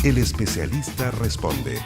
El especialista responde.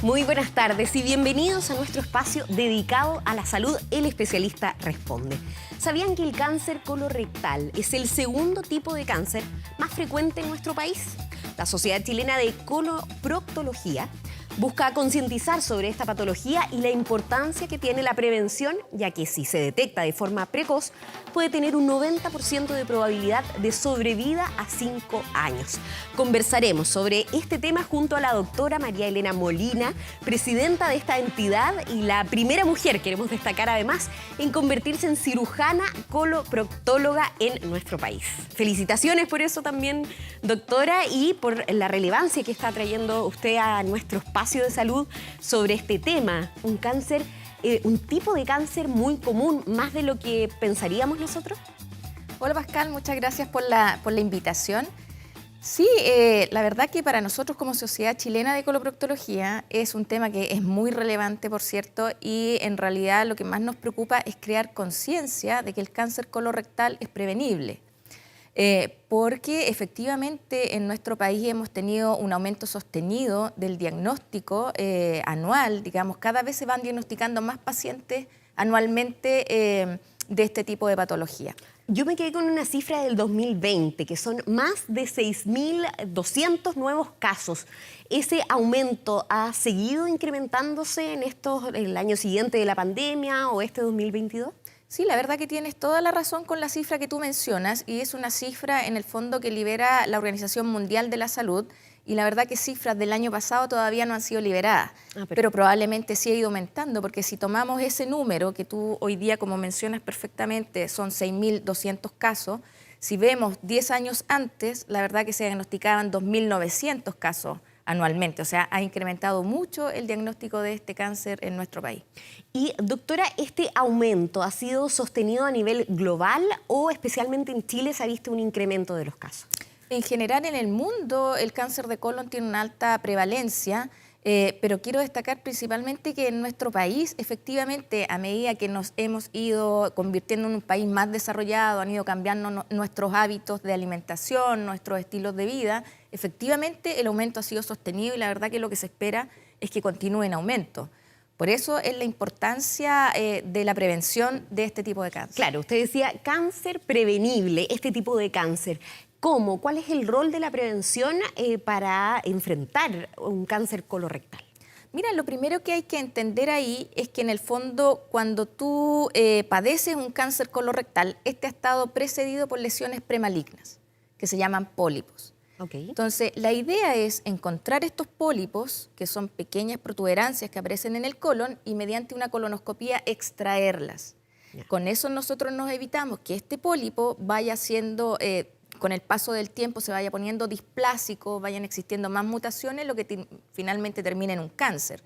Muy buenas tardes y bienvenidos a nuestro espacio dedicado a la salud. El especialista responde. ¿Sabían que el cáncer colorectal es el segundo tipo de cáncer más frecuente en nuestro país? La Sociedad Chilena de Coloproctología busca concientizar sobre esta patología y la importancia que tiene la prevención, ya que si se detecta de forma precoz, puede tener un 90% de probabilidad de sobrevida a 5 años. Conversaremos sobre este tema junto a la doctora María Elena Molina, presidenta de esta entidad y la primera mujer, queremos destacar además, en convertirse en cirujana coloproctóloga en nuestro país. Felicitaciones por eso también, doctora, y por la relevancia que está trayendo usted a nuestro espacio de salud sobre este tema, un cáncer, un tipo de cáncer muy común, más de lo que pensaríamos nosotros. Hola Pascal, muchas gracias por la invitación. Sí, la verdad que para nosotros como Sociedad Chilena de Coloproctología es un tema que es muy relevante, por cierto, y en realidad lo que más nos preocupa es crear conciencia de que el cáncer colorectal es prevenible. Porque efectivamente en nuestro país hemos tenido un aumento sostenido del diagnóstico anual, digamos, cada vez se van diagnosticando más pacientes anualmente de este tipo de patología. Yo me quedé con una cifra del 2020, que son más de 6.200 nuevos casos. ¿Ese aumento ha seguido incrementándose en el año siguiente de la pandemia o este 2022? Sí, la verdad que tienes toda la razón con la cifra que tú mencionas y es una cifra en el fondo que libera la Organización Mundial de la Salud y la verdad que cifras del año pasado todavía no han sido liberadas, pero probablemente sí ha ido aumentando porque si tomamos ese número que tú hoy día, como mencionas perfectamente, son 6.200 casos, si vemos 10 años antes, la verdad que se diagnosticaban 2.900 casos anualmente, o sea, ha incrementado mucho el diagnóstico de este cáncer en nuestro país. Y doctora, ¿este aumento ha sido sostenido a nivel global o especialmente en Chile se ha visto un incremento de los casos? En general en el mundo el cáncer de colon tiene una alta prevalencia, pero quiero destacar principalmente que en nuestro país, efectivamente, a medida que nos hemos ido convirtiendo en un país más desarrollado, han ido cambiando nuestros hábitos de alimentación, nuestros estilos de vida, efectivamente el aumento ha sido sostenido y la verdad que lo que se espera es que continúe en aumento. Por eso es la importancia de la prevención de este tipo de cáncer. Claro, usted decía cáncer prevenible, este tipo de cáncer. ¿Cómo? ¿Cuál es el rol de la prevención para enfrentar un cáncer colorectal? Mira, lo primero que hay que entender ahí es que en el fondo cuando tú padeces un cáncer colorectal, este ha estado precedido por lesiones premalignas, que se llaman pólipos. Okay. Entonces, la idea es encontrar estos pólipos, que son pequeñas protuberancias que aparecen en el colon, y mediante una colonoscopía extraerlas. Yeah. Con eso nosotros nos evitamos que este pólipo vaya siendo, con el paso del tiempo, se vaya poniendo displásico, vayan existiendo más mutaciones, lo que finalmente termina en un cáncer.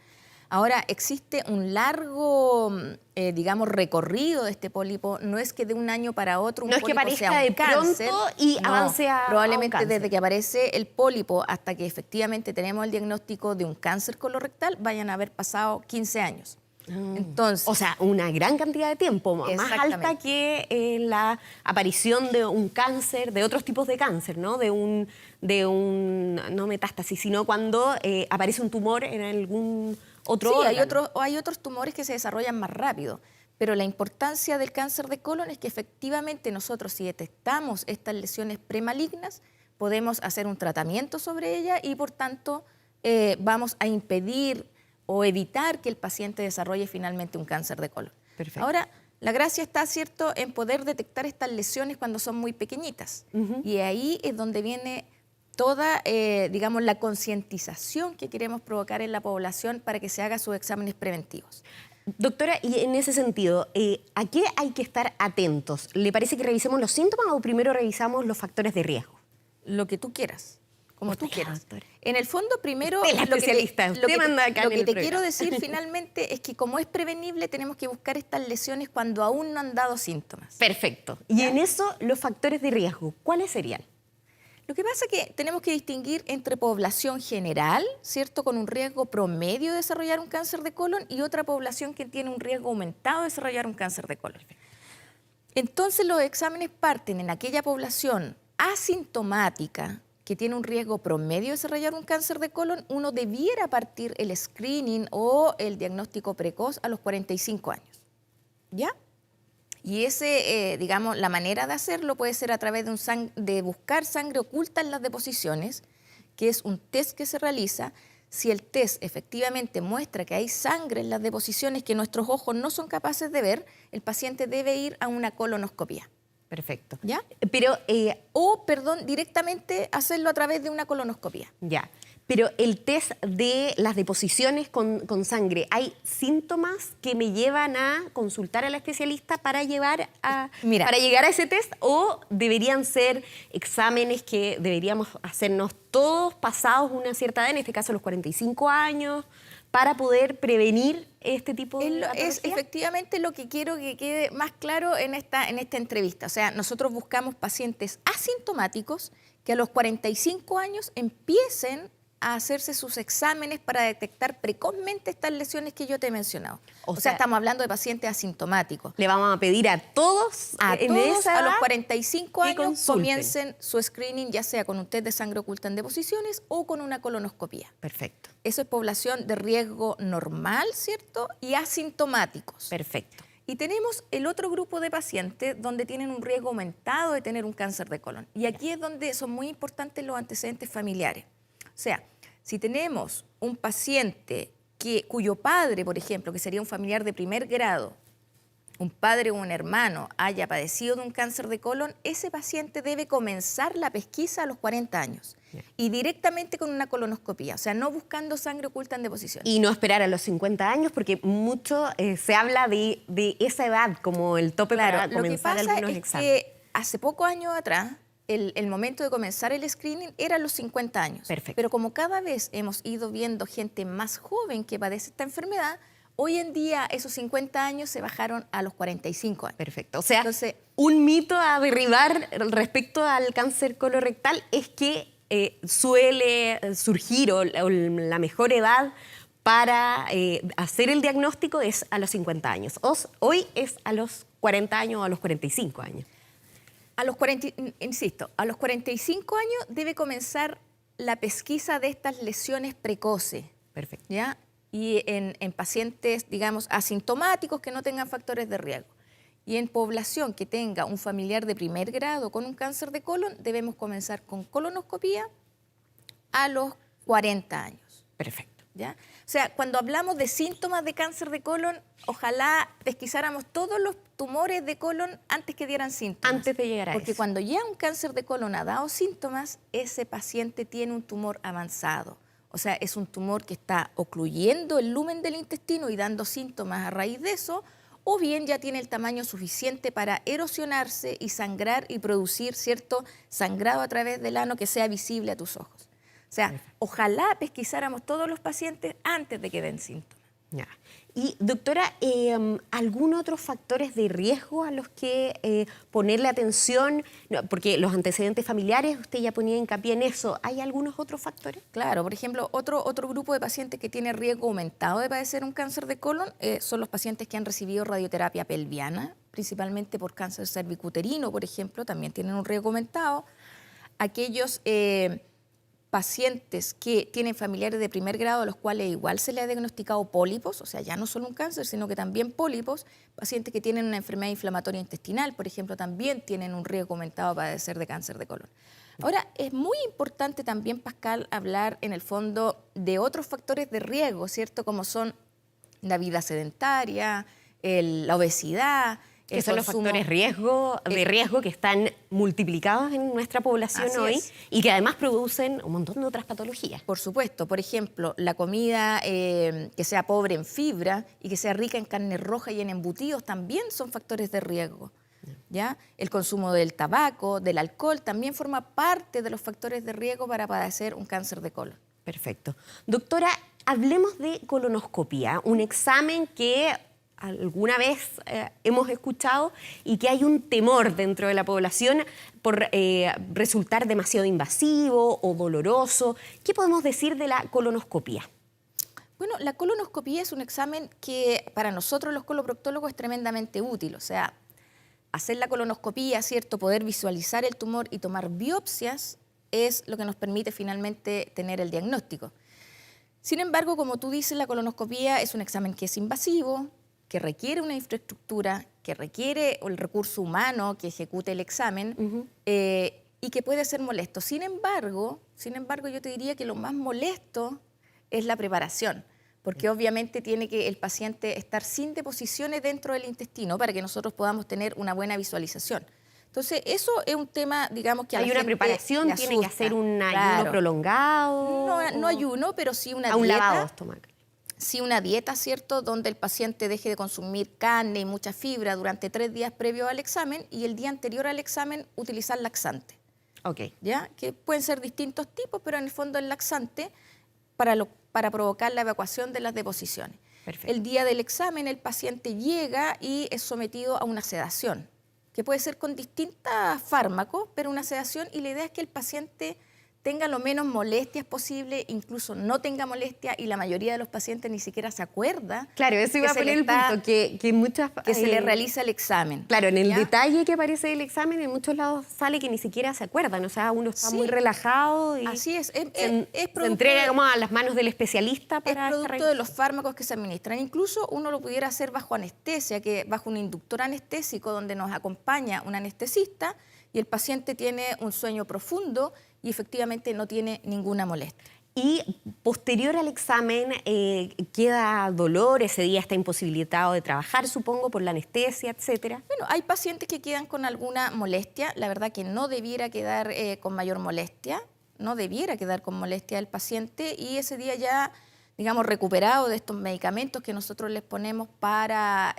Ahora, existe un largo, digamos, recorrido de este pólipo. No es que de un año para otro un pólipo sea un cáncer. Y avance a probablemente un cáncer. desde que aparece el pólipo hasta que efectivamente tenemos el diagnóstico de un cáncer colorectal, vayan a haber pasado 15 años. Entonces, o sea, una gran cantidad de tiempo, más alta que la aparición de un cáncer, de otros tipos de cáncer, ¿no? No metástasis, sino cuando aparece un tumor en algún otro órgano. Hay otros tumores que se desarrollan más rápido, pero la importancia del cáncer de colon es que efectivamente nosotros, si detectamos estas lesiones premalignas, podemos hacer un tratamiento sobre ellas y por tanto vamos a impedir o evitar que el paciente desarrolle finalmente un cáncer de colon. Perfecto. Ahora, la gracia está, ¿cierto?, en poder detectar estas lesiones cuando son muy pequeñitas. Y ahí es donde viene toda, digamos, la concientización que queremos provocar en la población para que se haga sus exámenes preventivos. Doctora, y en ese sentido, ¿a qué hay que estar atentos? ¿Le parece que revisemos los síntomas o primero revisamos los factores de riesgo? Lo que tú quieras. Como tú quieras. Doctora. En el fondo, primero, Usted es la especialista. lo que te programa. quiero decir finalmente es que como es prevenible, tenemos que buscar estas lesiones cuando aún no han dado síntomas. Perfecto. Y en eso, los factores de riesgo, ¿cuáles serían? Lo que pasa es que tenemos que distinguir entre población general, ¿cierto?, con un riesgo promedio de desarrollar un cáncer de colon y otra población que tiene un riesgo aumentado de desarrollar un cáncer de colon. Entonces, los exámenes parten en aquella población asintomática que tiene un riesgo promedio de desarrollar un cáncer de colon, uno debiera partir el screening o el diagnóstico precoz a los 45 años. ¿Ya? Y digamos, la manera de hacerlo puede ser a través de buscar sangre oculta en las deposiciones, que es un test que se realiza. Si el test efectivamente muestra que hay sangre en las deposiciones que nuestros ojos no son capaces de ver, el paciente debe ir a una colonoscopía. Perfecto. ¿Ya? Pero, directamente hacerlo a través de una colonoscopía. ya. Pero el test de las deposiciones con sangre, ¿hay síntomas que me llevan a consultar a la especialista para llegar a ese test? ¿O deberían ser exámenes que deberíamos hacernos todos pasados una cierta edad, en este caso los 45 años, para poder prevenir este tipo de patología? Es efectivamente lo que quiero que quede más claro en esta entrevista. O sea, nosotros buscamos pacientes asintomáticos que a los 45 años empiecen a hacerse sus exámenes para detectar precozmente estas lesiones que yo te he mencionado. O sea, estamos hablando de pacientes asintomáticos. Le vamos a pedir a todos a los 45 años consulten. comiencen su screening, ya sea con un test de sangre oculta en deposiciones o con una colonoscopía. Perfecto. Eso es población de riesgo normal, ¿cierto? Y asintomáticos. Perfecto. Y tenemos el otro grupo de pacientes donde tienen un riesgo aumentado de tener un cáncer de colon. Y aquí es donde son muy importantes los antecedentes familiares. O sea, si tenemos un paciente cuyo padre, por ejemplo, que sería un familiar de primer grado, un padre o un hermano haya padecido de un cáncer de colon, ese paciente debe comenzar la pesquisa a los 40 años y directamente con una colonoscopía, o sea, no buscando sangre oculta en deposición. Y no esperar a los 50 años, porque mucho se habla de esa edad como el tope para comenzar algunos exámenes. Lo que pasa es que hace pocos años atrás, el momento de comenzar el screening era a los 50 años. Perfecto. Pero como cada vez hemos ido viendo gente más joven que padece esta enfermedad, hoy en día esos 50 años se bajaron a los 45 años. Perfecto. O sea, entonces, un mito a derribar respecto al cáncer colorectal es que suele surgir o la mejor edad para hacer el diagnóstico es a los 50 años. Hoy es a los 40 años o a los 45 años. A los 45 años debe comenzar la pesquisa de estas lesiones precoces. Perfecto. ¿Ya? Y en pacientes, digamos, asintomáticos que no tengan factores de riesgo. Y en población que tenga un familiar de primer grado con un cáncer de colon, debemos comenzar con colonoscopía a los 40 años. Perfecto. ¿Ya? O sea, cuando hablamos de síntomas de cáncer de colon, ojalá pesquisáramos todos los tumores de colon antes que dieran síntomas. Antes de llegar a eso. Porque cuando ya un cáncer de colon ha dado síntomas, ese paciente tiene un tumor avanzado. O sea, es un tumor que está ocluyendo el lumen del intestino y dando síntomas a raíz de eso, o bien ya tiene el tamaño suficiente para erosionarse y sangrar y producir cierto sangrado a través del ano que sea visible a tus ojos. O sea, ojalá pesquisáramos todos los pacientes antes de que den síntomas. Ya. Y doctora, ¿algún otro factores de riesgo a los que ponerle atención? No, porque los antecedentes familiares, usted ya ponía hincapié en eso. ¿Hay algunos otros factores? Claro, por ejemplo, otro grupo de pacientes que tiene riesgo aumentado de padecer un cáncer de colon son los pacientes que han recibido radioterapia pelviana, principalmente por cáncer cervicuterino, por ejemplo, también tienen un riesgo aumentado. Aquellos pacientes que tienen familiares de primer grado a los cuales igual se le ha diagnosticado pólipos, o sea, ya no solo un cáncer, sino que también pólipos, pacientes que tienen una enfermedad inflamatoria intestinal, por ejemplo, también tienen un riesgo aumentado para padecer de cáncer de colon. Ahora, es muy importante también, Pascal, hablar en el fondo de otros factores de riesgo, ¿cierto? Como son la vida sedentaria, la obesidad, que son los factores de riesgo que están multiplicados en nuestra población hoy y que además producen un montón de otras patologías. Por supuesto, por ejemplo, la comida que sea pobre en fibra y que sea rica en carne roja y en embutidos también son factores de riesgo. ¿Ya? El consumo del tabaco, del alcohol, también forma parte de los factores de riesgo para padecer un cáncer de colon. Perfecto. Doctora, hablemos de colonoscopía, un examen que alguna vez hemos escuchado y que hay un temor dentro de la población por resultar demasiado invasivo o doloroso. ¿Qué podemos decir de la colonoscopía? Bueno, la colonoscopía es un examen que para nosotros los coloproctólogos es tremendamente útil. O sea, hacer la colonoscopía, ¿cierto? Poder visualizar el tumor y tomar biopsias es lo que nos permite finalmente tener el diagnóstico. Sin embargo, como tú dices, la colonoscopía es un examen que es invasivo, que requiere una infraestructura, que requiere el recurso humano que ejecute el examen y que puede ser molesto. Sin embargo, yo te diría que lo más molesto es la preparación, porque obviamente tiene que el paciente estar sin deposiciones dentro del intestino para que nosotros podamos tener una buena visualización. Entonces, eso es un tema, digamos, que a la gente ¿Hay una preparación? le ¿Tiene que asusta. hacer un ayuno Claro. prolongado? No ayuno, pero sí una A un dieta. lavado estomacal. Sí, una dieta, ¿cierto?, donde el paciente deje de consumir carne y mucha fibra durante 3 días previo al examen y el día anterior al examen utilizar laxante. Ok. ¿Ya? Que pueden ser distintos tipos, pero en el fondo el laxante para provocar la evacuación de las deposiciones. Perfecto. El día del examen el paciente llega y es sometido a una sedación, que puede ser con distintos fármacos, pero una sedación, y la idea es que el paciente tenga lo menos molestias posible, incluso no tenga molestia, y la mayoría de los pacientes ni siquiera se acuerda. Claro, eso iba a poner el punto, que muchas... que se le realiza el examen. Claro, en el ¿ya? detalle que aparece del examen, en muchos lados sale que ni siquiera se acuerdan, o sea, uno está Sí. muy relajado y Así es. se producto entrega de- como a las manos del especialista Es para esta producto de revisión. los fármacos que se administran. Incluso uno lo pudiera hacer bajo anestesia, bajo un inductor anestésico donde nos acompaña un anestesista y el paciente tiene un sueño profundo y efectivamente no tiene ninguna molestia. Y posterior al examen, ¿queda dolor? Ese día está imposibilitado de trabajar, supongo, por la anestesia, etcétera. Bueno, hay pacientes que quedan con alguna molestia. La verdad que no debiera quedar con mayor molestia. No debiera quedar con molestia el paciente y ese día ya, digamos, recuperado de estos medicamentos que nosotros les ponemos para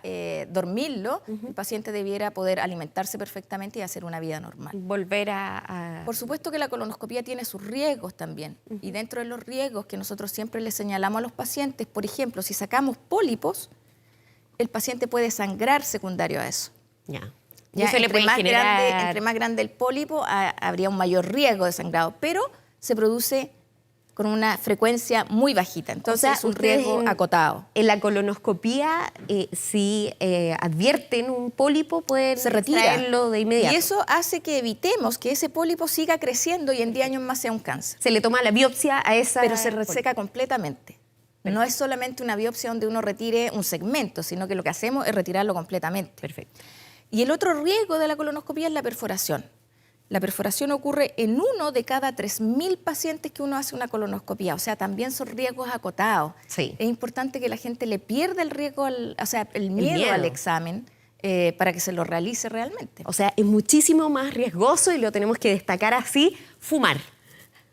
dormirlo, el paciente debiera poder alimentarse perfectamente y hacer una vida normal. Volver a... Por supuesto que la colonoscopía tiene sus riesgos también. Y dentro de los riesgos que nosotros siempre les señalamos a los pacientes, por ejemplo, si sacamos pólipos, el paciente puede sangrar secundario a eso. Ya. Ya, Eso le puede generar... entre más grande el pólipo, habría un mayor riesgo de sangrado, pero se produce con una frecuencia muy bajita. Entonces, O sea, es un ustedes riesgo en- acotado. En la colonoscopía, si advierten un pólipo, pueden Se retira. extraerlo de inmediato. Y eso hace que evitemos que ese pólipo siga creciendo y en 10 años más sea un cáncer. Se le toma la biopsia a esa... Pero se reseca completamente. No es solamente una biopsia donde uno retire un segmento, sino que lo que hacemos es retirarlo completamente. Perfecto. Y el otro riesgo de la colonoscopía es la perforación. La perforación ocurre en 1 de cada 3.000 pacientes que uno hace una colonoscopía. O sea, también son riesgos acotados. Sí. Es importante que la gente le pierda el riesgo, el miedo al examen para que se lo realice realmente. O sea, es muchísimo más riesgoso y lo tenemos que destacar así, fumar.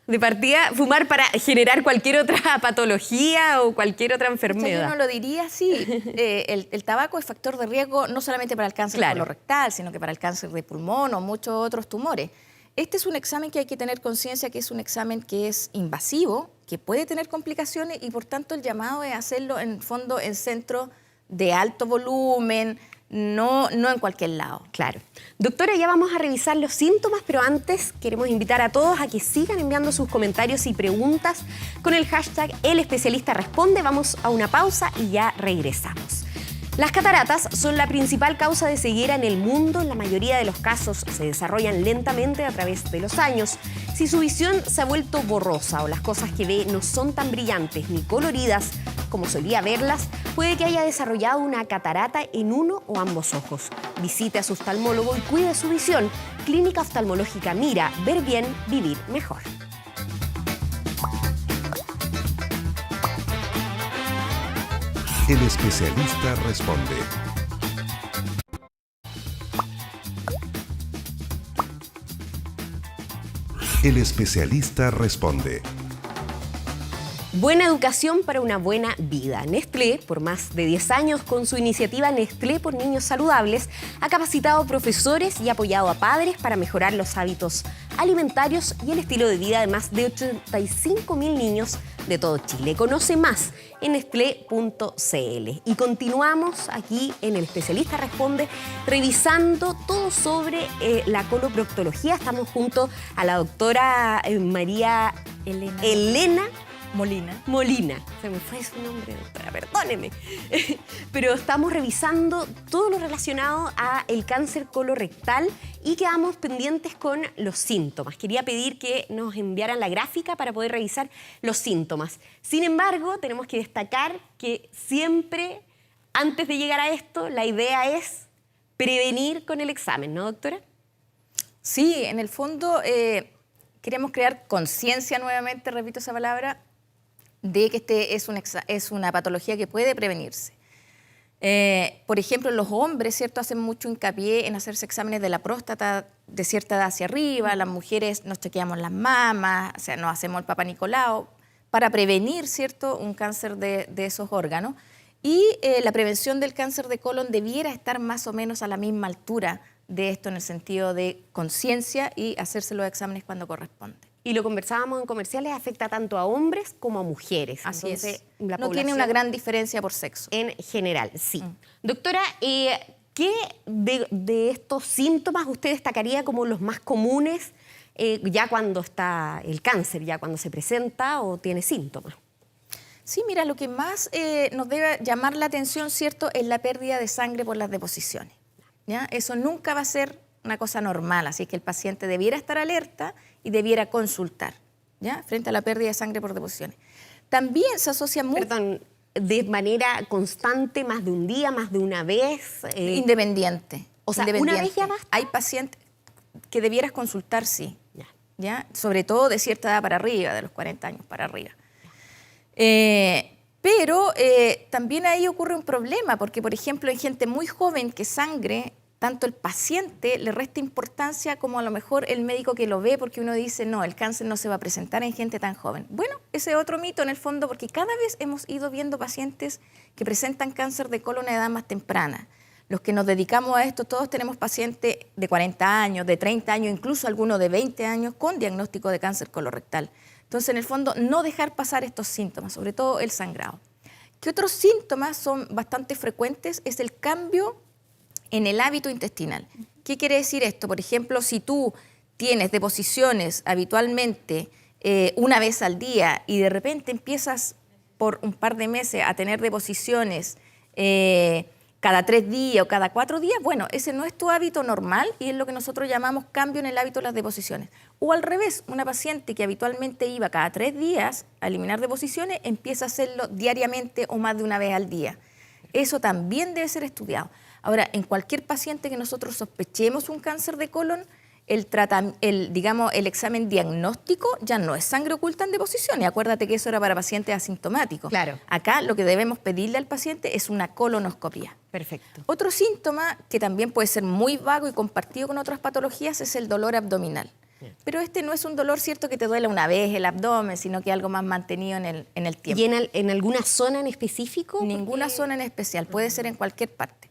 De partida, fumar para generar cualquier otra patología o cualquier otra Yo enfermedad. no lo diría así. El tabaco es factor de riesgo no solamente para el cáncer Claro. colorectal, sino que para el cáncer de pulmón o muchos otros tumores. Este es un examen que hay que tener conciencia que es un examen que es invasivo, que puede tener complicaciones y por tanto el llamado es hacerlo en fondo en centros de alto volumen, no en cualquier lado. Claro. Doctora, ya vamos a revisar los síntomas, pero antes queremos invitar a todos a que sigan enviando sus comentarios y preguntas con el hashtag El Especialista Responde. Vamos a una pausa y ya regresamos. Las cataratas son la principal causa de ceguera en el mundo. En la mayoría de los casos se desarrollan lentamente a través de los años. Si su visión se ha vuelto borrosa o las cosas que ve no son tan brillantes ni coloridas como solía verlas, puede que haya desarrollado una catarata en uno o ambos ojos. Visite a su oftalmólogo y cuide su visión. Clínica Oftalmológica Mira, ver bien, vivir mejor. El especialista responde. El especialista responde. Buena educación para una buena vida. Nestlé, por más de 10 años, con su iniciativa Nestlé por Niños Saludables, ha capacitado aprofesores y apoyado a padres para mejorar los hábitos alimentarios y el estilo de vida de más de 85.000 niños de todo Chile. Conoce más en nestlé.cl. Y continuamos aquí en El Especialista Responde, revisando todo sobre la coloproctología. Estamos junto a la doctora María Elena Molina. Se me fue su nombre, doctora, perdóneme. Pero estamos revisando todo lo relacionado a el cáncer colorectal y quedamos pendientes con los síntomas. Quería pedir que nos enviaran la gráfica para poder revisar los síntomas. Sin embargo, tenemos que destacar que siempre, antes de llegar a esto, la idea es prevenir con el examen, ¿no, doctora? Sí, en el fondo queremos crear conciencia nuevamente, repito esa palabra, de que es una patología que puede prevenirse. Por ejemplo, los hombres, ¿cierto?, hacen mucho hincapié en hacerse exámenes de la próstata de cierta edad hacia arriba, las mujeres nos chequeamos las mamas, o sea, nos hacemos el Papa Nicolau para prevenir, ¿cierto?, un cáncer de esos órganos. Y la prevención del cáncer de colon debiera estar más o menos a la misma altura de esto en el sentido de conciencia y hacerse los exámenes cuando corresponde. Y lo conversábamos en comerciales, afecta tanto a hombres como a mujeres. Así Entonces, es. la No tiene una gran diferencia por sexo. En general, sí. Doctora, ¿qué de estos síntomas usted destacaría como los más comunes ya cuando está el cáncer, ya cuando se presenta o tiene síntomas? Sí, mira, lo que más nos debe llamar la atención, ¿cierto?, es la pérdida de sangre por las deposiciones, ¿ya? Eso nunca va a ser una cosa normal, así que el paciente debiera estar alerta y debiera consultar, ¿ya?, frente a la pérdida de sangre por deposiciones. También se asocia mucho... Perdón, ¿de manera constante, más de un día, más de una vez? Independiente. O sea, independiente. ¿una vez ya basta? Hay pacientes que debieras consultar, sí, Ya. sobre todo de cierta edad para arriba, de los 40 años para arriba. Pero también ahí ocurre un problema, porque por ejemplo en gente muy joven que sangre, tanto el paciente le resta importancia como a lo mejor el médico que lo ve, porque uno dice, no, el cáncer no se va a presentar en gente tan joven. Bueno, ese es otro mito en el fondo, porque cada vez hemos ido viendo pacientes que presentan cáncer de colon a edad más temprana. Los que nos dedicamos a esto, todos tenemos pacientes de 40 años, de 30 años, incluso algunos de 20 años con diagnóstico de cáncer colorectal. Entonces, en el fondo, no dejar pasar estos síntomas, sobre todo el sangrado. ¿Qué otros síntomas son bastante frecuentes? Es el cambio en el hábito intestinal. ¿Qué quiere decir esto? Por ejemplo, si tú tienes deposiciones habitualmente una vez al día y de repente empiezas por un par de meses a tener deposiciones cada 3 días o cada 4 días, bueno, ese no es tu hábito normal y es lo que nosotros llamamos cambio en el hábito de las deposiciones. O al revés, una paciente que habitualmente iba cada 3 días a eliminar deposiciones empieza a hacerlo diariamente o más de una vez al día. Eso también debe ser estudiado. Ahora, en cualquier paciente que nosotros sospechemos un cáncer de colon, el examen diagnóstico ya no es sangre oculta en deposiciones. Acuérdate que eso era para pacientes asintomáticos. Claro. Acá lo que debemos pedirle al paciente es una colonoscopia. Perfecto. Otro síntoma que también puede ser muy vago y compartido con otras patologías es el dolor abdominal. Bien. Pero este no es un dolor, cierto, que te duele una vez el abdomen, sino que algo más mantenido en el tiempo. ¿Y en alguna zona en específico? Ninguna zona en especial, puede ser en cualquier parte.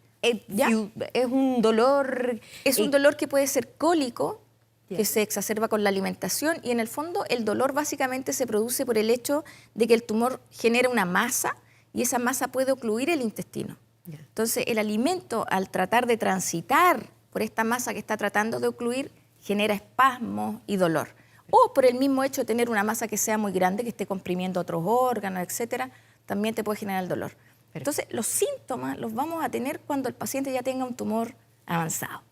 ¿Ya? Es un dolor... Es un dolor que puede ser cólico, que se exacerba con la alimentación y en el fondo el dolor básicamente se produce por el hecho de que el tumor genera una masa y esa masa puede ocluir el intestino. Entonces el alimento al tratar de transitar por esta masa que está tratando de ocluir genera espasmos y dolor. O por el mismo hecho de tener una masa que sea muy grande, que esté comprimiendo otros órganos, etcétera, también te puede generar el dolor. Entonces, los síntomas los vamos a tener cuando el paciente ya tenga un tumor avanzado.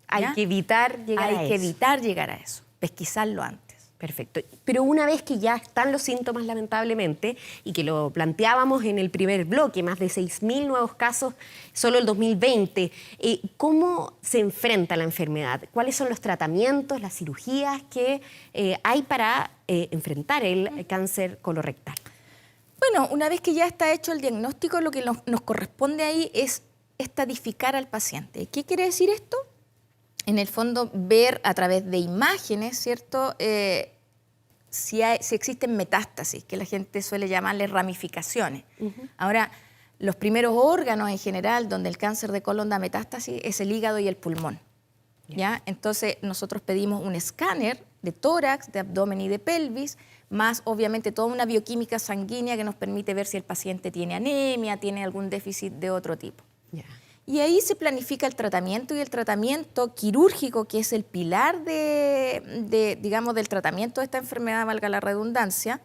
Hay que evitar llegar a eso, pesquisarlo antes. Perfecto. Pero una vez que ya están los síntomas, lamentablemente, y que lo planteábamos en el primer bloque, más de 6.000 nuevos casos solo el 2020, ¿cómo se enfrenta la enfermedad? ¿Cuáles son los tratamientos, las cirugías que hay para enfrentar el cáncer colorectal? Bueno, una vez que ya está hecho el diagnóstico, lo que nos corresponde ahí es estadificar al paciente. ¿Qué quiere decir esto? En el fondo, ver a través de imágenes, ¿cierto?, si existen metástasis, que la gente suele llamarle ramificaciones. Ahora, los primeros órganos en general donde el cáncer de colon da metástasis es el hígado y el pulmón. ¿Ya? Entonces, nosotros pedimos un escáner de tórax, de abdomen y de pelvis, más obviamente toda una bioquímica sanguínea que nos permite ver si el paciente tiene anemia, tiene algún déficit de otro tipo. Y ahí se planifica el tratamiento y el tratamiento quirúrgico, que es el pilar digamos, del tratamiento de esta enfermedad, valga la redundancia,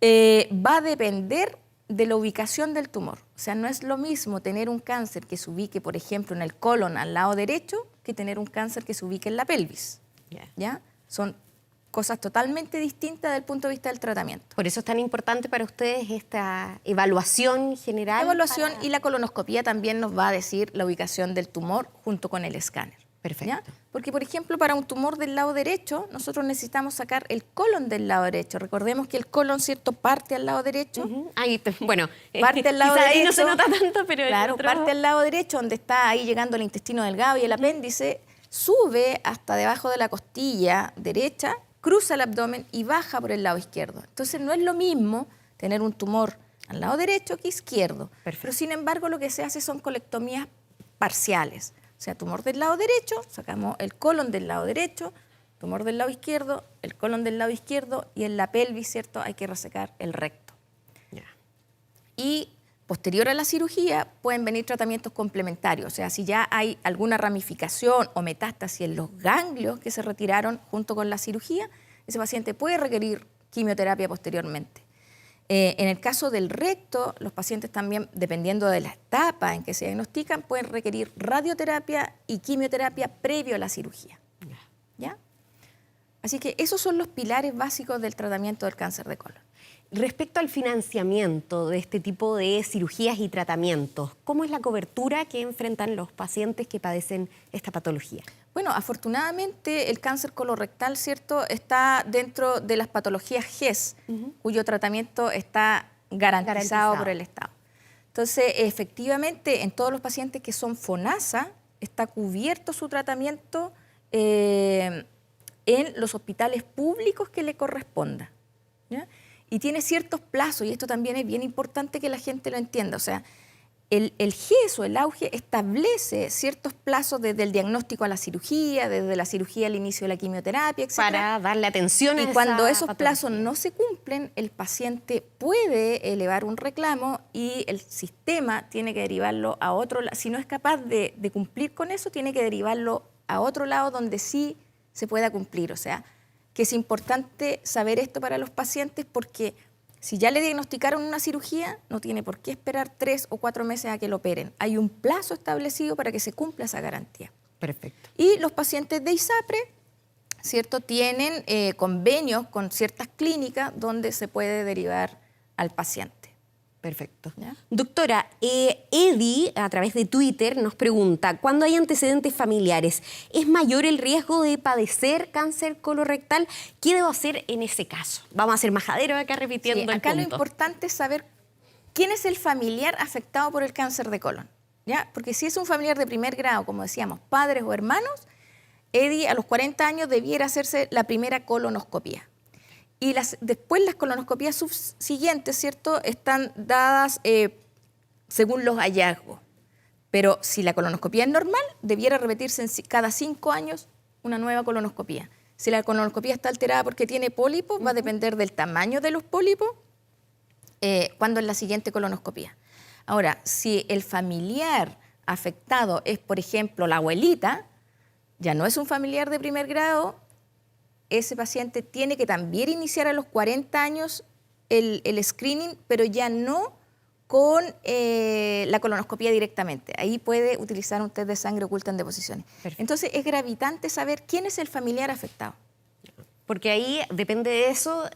va a depender de la ubicación del tumor. O sea, no es lo mismo tener un cáncer que se ubique, por ejemplo, en el colon al lado derecho, que tener un cáncer que se ubique en la pelvis. ¿Ya? Son cosas totalmente distintas desde el punto de vista del tratamiento. Por eso es tan importante para ustedes esta evaluación general. La evaluación y la colonoscopía también nos va a decir la ubicación del tumor junto con el escáner. Perfecto. ¿Ya? Porque, por ejemplo, para un tumor del lado derecho, nosotros necesitamos sacar el colon del lado derecho. Recordemos que el colon, ¿cierto?, parte al lado derecho. Ahí, bueno, parte al lado quizá derecho. ahí no se nota tanto, pero claro, parte al lado derecho, donde está ahí llegando el intestino delgado y el apéndice, sube hasta debajo de la costilla derecha, cruza el abdomen y baja por el lado izquierdo. Entonces, no es lo mismo tener un tumor al lado derecho que izquierdo. Perfecto. Pero, sin embargo, lo que se hace son colectomías parciales. O sea, tumor del lado derecho, sacamos el colon del lado derecho, tumor del lado izquierdo, el colon del lado izquierdo, y en la pelvis, ¿cierto?, hay que resecar el recto. Ya. Y posterior a la cirugía pueden venir tratamientos complementarios. O sea, si ya hay alguna ramificación o metástasis en los ganglios que se retiraron junto con la cirugía, ese paciente puede requerir quimioterapia posteriormente. En el caso del recto, los pacientes también, dependiendo de la etapa en que se diagnostican, pueden requerir radioterapia y quimioterapia previo a la cirugía. ¿Ya? Así que esos son los pilares básicos del tratamiento del cáncer de colon. Respecto al financiamiento de este tipo de cirugías y tratamientos, ¿cómo es la cobertura que enfrentan los pacientes que padecen esta patología? Bueno, afortunadamente el cáncer colorectal, ¿cierto?, está dentro de las patologías GES, cuyo tratamiento está garantizado por el Estado. Entonces, efectivamente, en todos los pacientes que son FONASA, está cubierto su tratamiento en los hospitales públicos que le corresponda, ¿ya? Y tiene ciertos plazos, y esto también es bien importante que la gente lo entienda. O sea, el GES o el AUGE establece ciertos plazos desde el diagnóstico a la cirugía, desde la cirugía al inicio de la quimioterapia, etc. Para darle atención a Y esa cuando esos patología. plazos no se cumplen, el paciente puede elevar un reclamo y el sistema tiene que derivarlo a otro lado. Si no es capaz de cumplir con eso, tiene que derivarlo a otro lado donde sí se pueda cumplir. O sea, que es importante saber esto para los pacientes porque si ya le diagnosticaron una cirugía, no tiene por qué esperar 3 o 4 meses a que lo operen. Hay un plazo establecido para que se cumpla esa garantía. Perfecto. Y los pacientes de ISAPRE, ¿cierto?, tienen convenios con ciertas clínicas donde se puede derivar al paciente. Perfecto. ¿Ya? Doctora, Eddie, a través de Twitter, nos pregunta, cuando hay antecedentes familiares, ¿es mayor el riesgo de padecer cáncer colorectal? ¿Qué debo hacer en ese caso? Vamos a ser majadero acá repitiendo Sí, el acá lo punto. importante es saber quién es el familiar afectado por el cáncer de colon, ¿ya? Porque si es un familiar de primer grado, como decíamos, padres o hermanos, Eddie a los 40 años debiera hacerse la primera colonoscopía. Y después las colonoscopías subsiguientes, ¿cierto?, están dadas según los hallazgos. Pero si la colonoscopía es normal, debiera repetirse cada 5 años una nueva colonoscopía. Si la colonoscopía está alterada porque tiene pólipos, va a depender del tamaño de los pólipos, cuándo es la siguiente colonoscopía. Ahora, si el familiar afectado es, por ejemplo, la abuelita, ya no es un familiar de primer grado, ese paciente tiene que también iniciar a los 40 años el screening, pero ya no con la colonoscopía directamente. Ahí puede utilizar un test de sangre oculta en deposiciones. Perfecto. Entonces, es gravitante saber quién es el familiar afectado. Porque ahí depende de eso,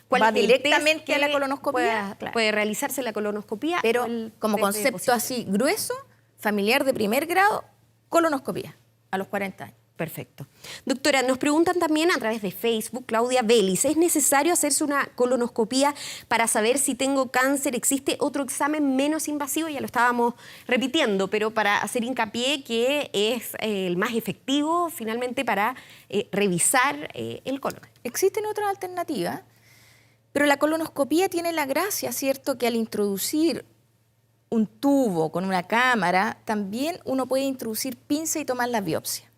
cuál Va es el directamente test a la que colonoscopía, claro. puede realizarse la colonoscopía. Pero o el como test de concepto deposición. así grueso, familiar de primer grado, colonoscopía a los 40 años. Perfecto. Doctora, nos preguntan también a través de Facebook, Claudia Vélez, ¿es necesario hacerse una colonoscopía para saber si tengo cáncer? ¿Existe otro examen menos invasivo? Ya lo estábamos repitiendo, pero para hacer hincapié que es el más efectivo finalmente para revisar el colon. Existen otras alternativas, pero la colonoscopía tiene la gracia, ¿cierto?, que al introducir un tubo con una cámara, también uno puede introducir pinza y tomar la biopsia.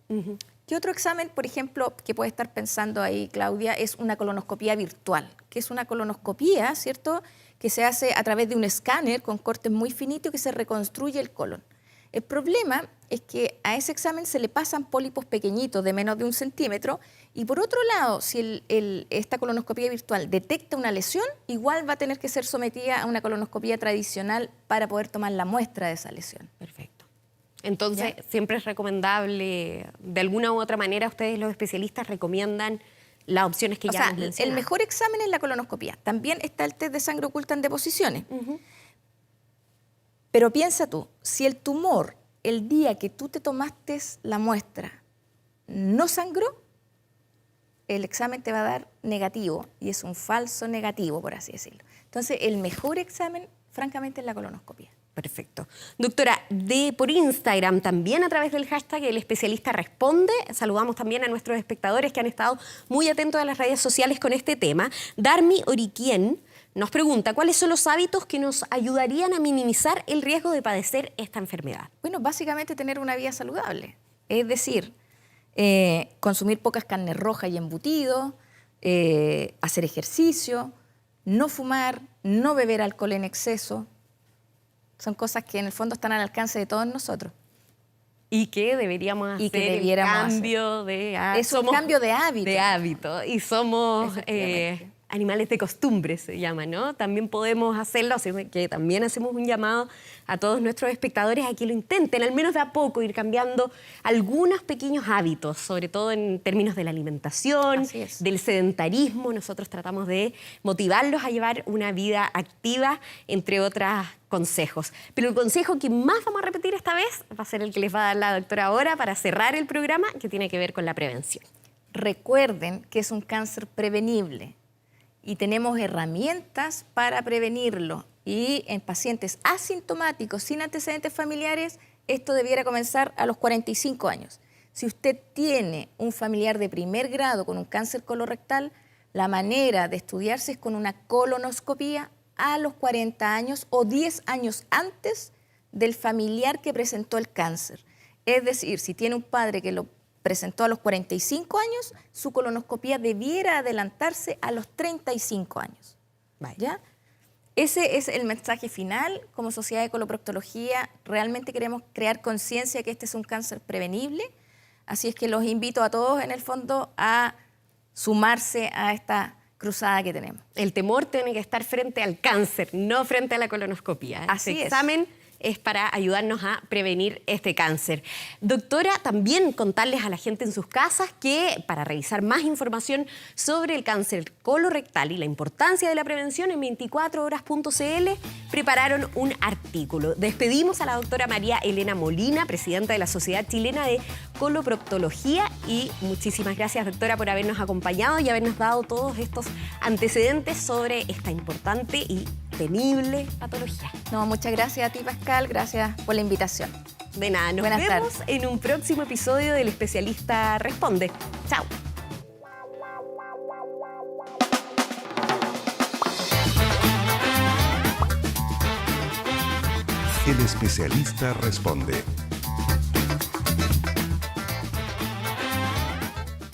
¿Qué otro examen, por ejemplo, que puede estar pensando ahí, Claudia, es una colonoscopía virtual? Que es una colonoscopía, ¿cierto?, que se hace a través de un escáner con cortes muy finitos que se reconstruye el colon. El problema es que a ese examen se le pasan pólipos pequeñitos de menos de 1 centímetro y por otro lado, si esta colonoscopía virtual detecta una lesión, igual va a tener que ser sometida a una colonoscopía tradicional para poder tomar la muestra de esa lesión. Perfecto. Entonces, ¿Ya? siempre es recomendable, de alguna u otra manera, ustedes los especialistas recomiendan las opciones que O ya sea, hemos el mencionado. mejor examen es la colonoscopía. También está el test de sangre oculta en deposiciones. Pero piensa tú, si el tumor, el día que tú te tomaste la muestra, no sangró, el examen te va a dar negativo y es un falso negativo, por así decirlo. Entonces, el mejor examen, francamente, es la colonoscopía. Perfecto. Doctora, por Instagram, también a través del hashtag El Especialista Responde, saludamos también a nuestros espectadores que han estado muy atentos a las redes sociales con este tema. Darmi Oriquien nos pregunta, ¿cuáles son los hábitos que nos ayudarían a minimizar el riesgo de padecer esta enfermedad? Bueno, básicamente tener una vida saludable, es decir, consumir pocas carnes rojas y embutidos, hacer ejercicio, no fumar, no beber alcohol en exceso. Son cosas que en el fondo están al alcance de todos nosotros. Y que deberíamos hacer Y que debiéramos el cambio de Es un cambio de hábito. De hábito. Y somos Efectivamente. animales de costumbre, se llama, ¿no? También podemos hacerlo, así que también hacemos un llamado a todos nuestros espectadores a que lo intenten, al menos de a poco, ir cambiando algunos pequeños hábitos, sobre todo en términos de la alimentación, Así es. del sedentarismo. Nosotros tratamos de motivarlos a llevar una vida activa, entre otros consejos. Pero el consejo que más vamos a repetir esta vez va a ser el que les va a dar la doctora ahora para cerrar el programa, que tiene que ver con la prevención. Recuerden que es un cáncer prevenible y tenemos herramientas para prevenirlo. Y en pacientes asintomáticos, sin antecedentes familiares, esto debiera comenzar a los 45 años. Si usted tiene un familiar de primer grado con un cáncer colorectal, la manera de estudiarse es con una colonoscopía a los 40 años o 10 años antes del familiar que presentó el cáncer. Es decir, si tiene un padre que lo presentó a los 45 años, su colonoscopía debiera adelantarse a los 35 años. ¿Ya? Ese es el mensaje final. Como Sociedad de Coloproctología realmente queremos crear conciencia de que este es un cáncer prevenible. Así es que los invito a todos, en el fondo, a sumarse a esta cruzada que tenemos. El temor tiene que estar frente al cáncer, no frente a la colonoscopía. Así Este es. examen es para ayudarnos a prevenir este cáncer. Doctora, también contarles a la gente en sus casas que para revisar más información sobre el cáncer colorectal y la importancia de la prevención, en 24horas.cl prepararon un artículo. Despedimos a la doctora María Elena Molina, presidenta de la Sociedad Chilena de Coloproctología, y muchísimas gracias, doctora, por habernos acompañado y habernos dado todos estos antecedentes sobre esta importante y temible patología. No, muchas gracias a ti, Pascal. Gracias por la invitación. De nada, nos Buenas vemos tardes. en un próximo episodio del Especialista Responde. Chao. El Especialista Responde.